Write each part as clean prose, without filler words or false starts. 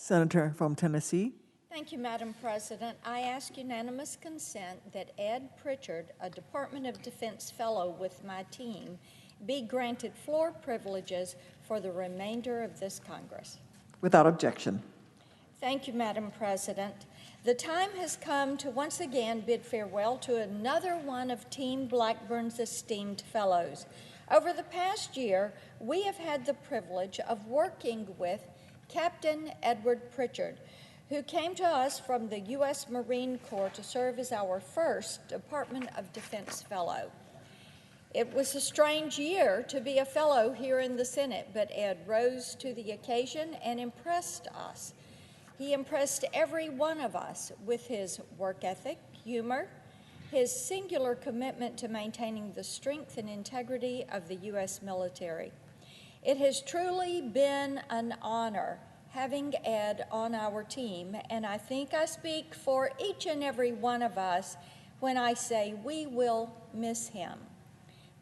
Senator from Tennessee. Thank you, Madam President. I ask unanimous consent that Ed Pritchard, a Department of Defense Fellow with my team, be granted floor privileges for the remainder of this Congress. Without objection. Thank you, Madam President. The time has come to once again bid farewell to another one of Team Blackburn's esteemed fellows. Over the past year, we have had the privilege of working with Captain Edward Pritchard, who came to us from the U.S. Marine Corps to serve as our first Department of Defense Fellow. It was a strange year to be a fellow here in the Senate, but Ed rose to the occasion and impressed us. He impressed every one of us with his work ethic, humor, his singular commitment to maintaining the strength and integrity of the U.S. military. It has truly been an honor having Ed on our team, and I think I speak for each and every one of us when I say we will miss him.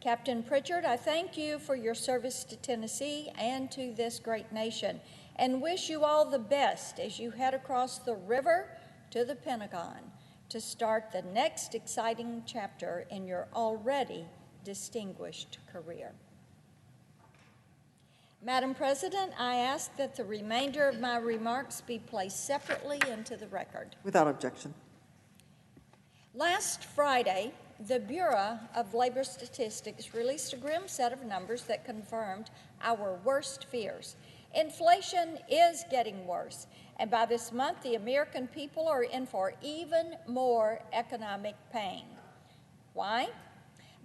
Captain Pritchard, I thank you for your service to Tennessee and to this great nation, and wish you all the best as you head across the river to the Pentagon to start the next exciting chapter in your already distinguished career. Madam President, I ask that the remainder of my remarks be placed separately into the record. Without objection. Last Friday, the Bureau of Labor Statistics released a grim set of numbers that confirmed our worst fears. Inflation is getting worse, and by this month, the American people are in for even more economic pain. Why?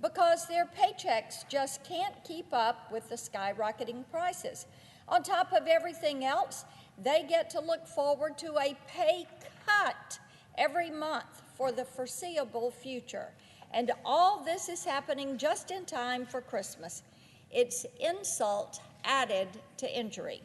Because their paychecks just can't keep up with the skyrocketing prices. On top of everything else, they get to look forward to a pay cut every month for the foreseeable future. And all this is happening just in time for Christmas. It's insult added to injury.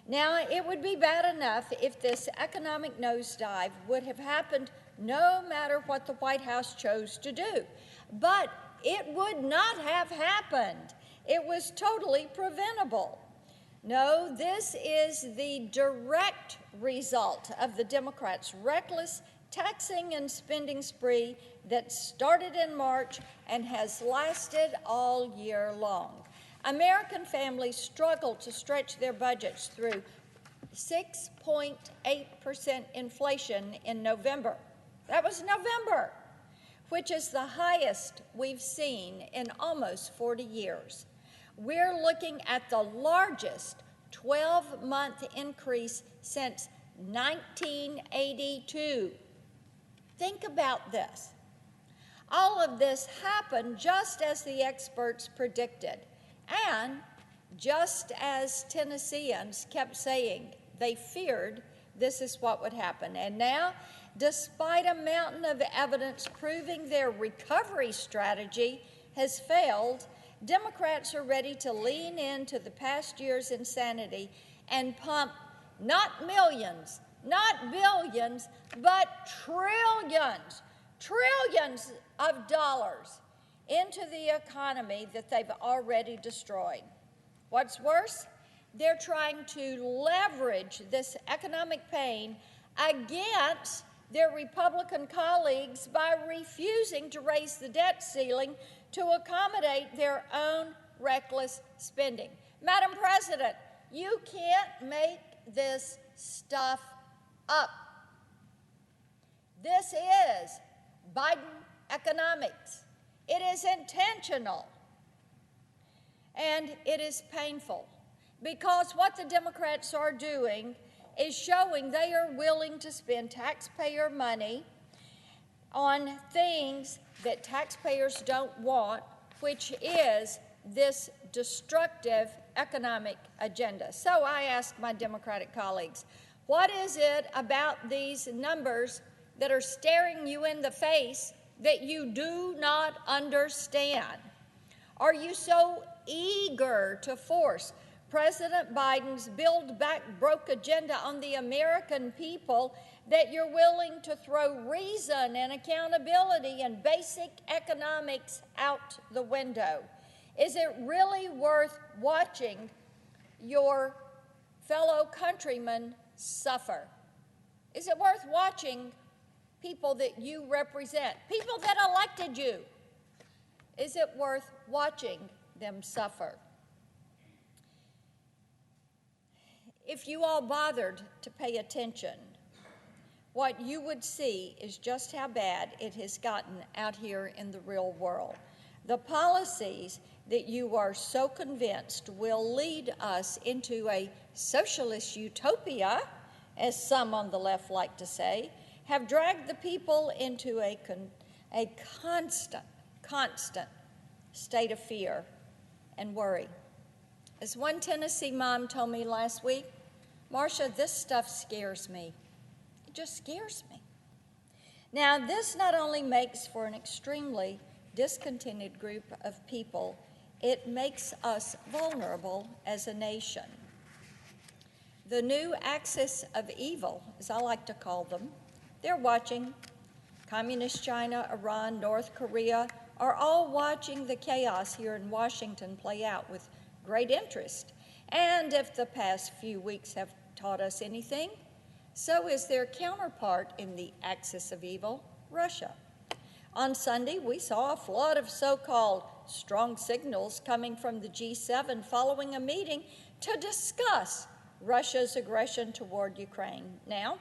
Now, it would be bad enough if this economic nosedive would have happened no matter what the White House chose to do. But it would not have happened. It was totally preventable. No, this is the direct result of the Democrats' reckless taxing and spending spree that started in March and has lasted all year long. American families struggle to stretch their budgets through 6.8% inflation in November. That was November, which is the highest we've seen in almost 40 years. We're looking at the largest 12-month increase since 1982. Think about this. All of this happened just as the experts predicted, and just as Tennesseans kept saying they feared this is what would happen. And now, despite a mountain of evidence proving their recovery strategy has failed, Democrats are ready to lean into the past year's insanity and pump not millions, not billions, but trillions of dollars into the economy that they've already destroyed. What's worse, they're trying to leverage this economic pain against their Republican colleagues by refusing to raise the debt ceiling to accommodate their own reckless spending. Madam President, you can't make this stuff up. This is Biden economics. It is intentional, and it is painful, because what the Democrats are doing is showing they are willing to spend taxpayer money on things that taxpayers don't want, which is this destructive economic agenda. So I ask my Democratic colleagues, what is it about these numbers that are staring you in the face that you do not understand? Are you so eager to force President Biden's Build Back Broke agenda on the American people that you're willing to throw reason and accountability and basic economics out the window? Is it really worth watching your fellow countrymen suffer? Is it worth watching people that you represent, people that elected you? Is it worth watching them suffer? If you all bothered to pay attention, what you would see is just how bad it has gotten out here in the real world. The policies that you are so convinced will lead us into a socialist utopia, as some on the left like to say, have dragged the people into a constant state of fear and worry. As one Tennessee mom told me last week, Marsha, this stuff scares me. It just scares me. Now, this not only makes for an extremely discontented group of people, it makes us vulnerable as a nation. The new axis of evil, as I like to call them, they're watching. Communist China, Iran, North Korea are all watching the chaos here in Washington play out with great interest. And if the past few weeks have taught us anything, so is their counterpart in the axis of evil, Russia. On Sunday, we saw a flood of so-called strong signals coming from the G7 following a meeting to discuss Russia's aggression toward Ukraine. Now,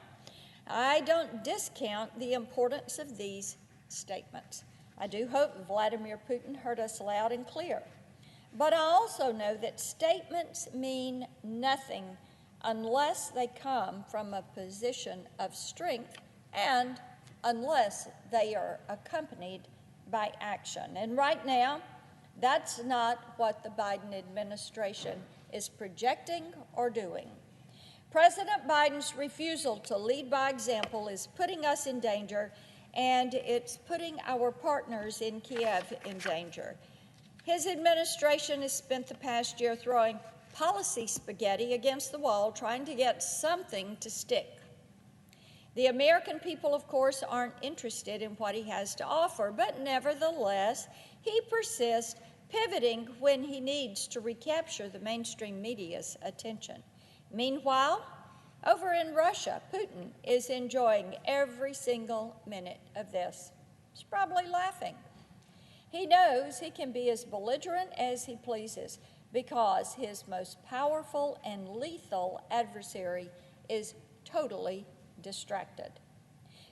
I don't discount the importance of these statements. I do hope Vladimir Putin heard us loud and clear. But I also know that statements mean nothing unless they come from a position of strength and unless they are accompanied by action. And right now, that's not what the Biden administration is projecting or doing. President Biden's refusal to lead by example is putting us in danger, and it's putting our partners in Kiev in danger. His administration has spent the past year throwing policy spaghetti against the wall, trying to get something to stick. The American people, of course, aren't interested in what he has to offer, but nevertheless, he persists, pivoting when he needs to recapture the mainstream media's attention. Meanwhile, over in Russia, Putin is enjoying every single minute of this. He's probably laughing. He knows he can be as belligerent as he pleases because his most powerful and lethal adversary is totally distracted.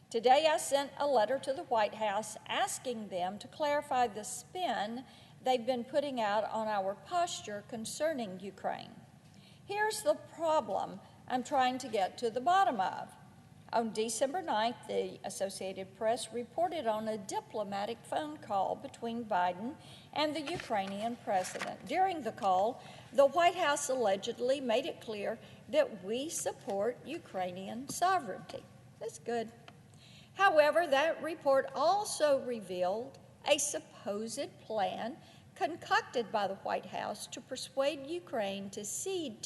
Today, I sent a letter to the White House asking them to clarify the spin they've been putting out on our posture concerning Ukraine. Here's the problem I'm trying to get to the bottom of. On December 9th, the Associated Press reported on a diplomatic phone call between Biden and the Ukrainian president. During the call, the White House allegedly made it clear that we support Ukrainian sovereignty. That's good. However, that report also revealed a supposed plan concocted by the White House to persuade Ukraine to cede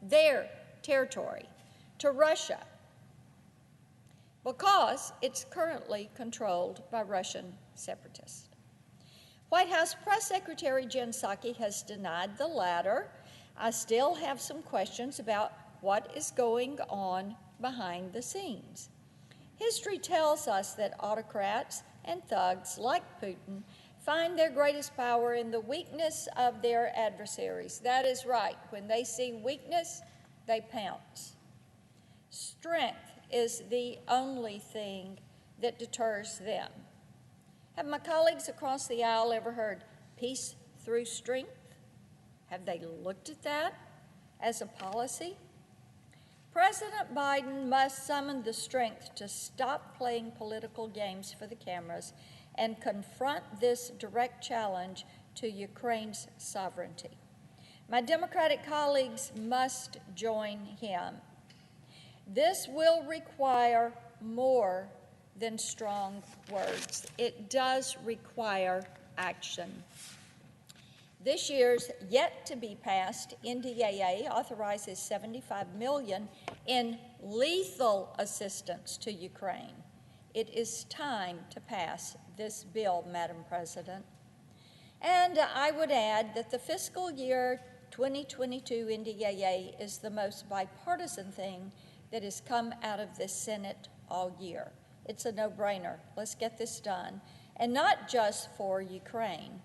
their territory to Russia because it's currently controlled by Russian separatists. White House Press Secretary Jen Psaki has denied the latter. I still have some questions about what is going on behind the scenes. History tells us that autocrats and thugs like Putin find their greatest power in the weakness of their adversaries. That is right. When they see weakness, they pounce. Strength is the only thing that deters them. Have my colleagues across the aisle ever heard peace through strength? Have they looked at that as a policy? President Biden must summon the strength to stop playing political games for the cameras and confront this direct challenge to Ukraine's sovereignty. My Democratic colleagues must join him. This will require more than strong words. It does require action. This year's yet-to-be-passed NDAA authorizes $75 million in lethal assistance to Ukraine. It is time to pass this bill, Madam President. And I would add that the fiscal year 2022 NDAA is the most bipartisan thing that has come out of this Senate all year. It's a no-brainer. Let's get this done. And not just for Ukraine,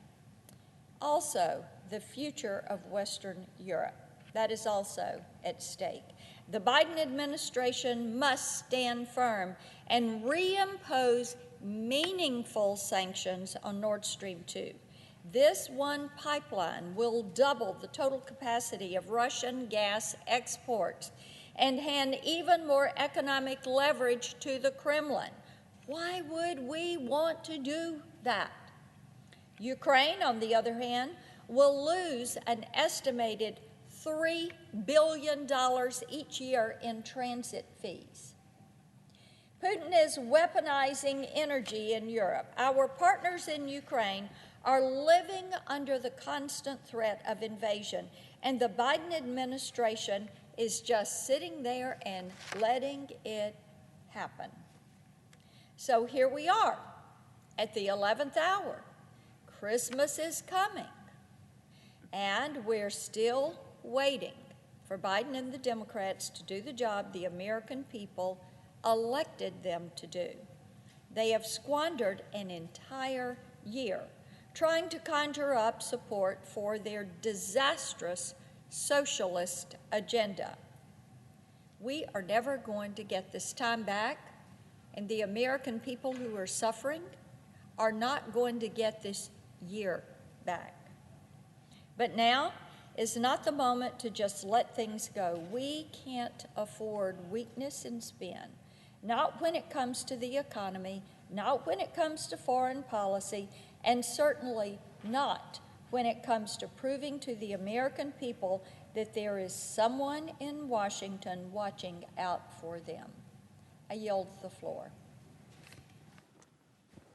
also the future of Western Europe. That is also at stake. The Biden administration must stand firm and reimpose meaningful sanctions on Nord Stream 2. This one pipeline will double the total capacity of Russian gas exports and hand even more economic leverage to the Kremlin. Why would we want to do that? Ukraine, on the other hand, will lose an estimated $3 billion each year in transit fees. Putin is weaponizing energy in Europe. Our partners in Ukraine are living under the constant threat of invasion, and the Biden administration is just sitting there and letting it happen. So here we are at the 11th hour. Christmas is coming, and we're still waiting for Biden and the Democrats to do the job the American people elected them to do. They have squandered an entire year trying to conjure up support for their disastrous socialist agenda. We are never going to get this time back, and the American people who are suffering are not going to get this year back. But now is not the moment to just let things go. We can't afford weakness and spin, not when it comes to the economy, not when it comes to foreign policy, and certainly not when it comes to proving to the American people that there is someone in Washington watching out for them. I yield the floor.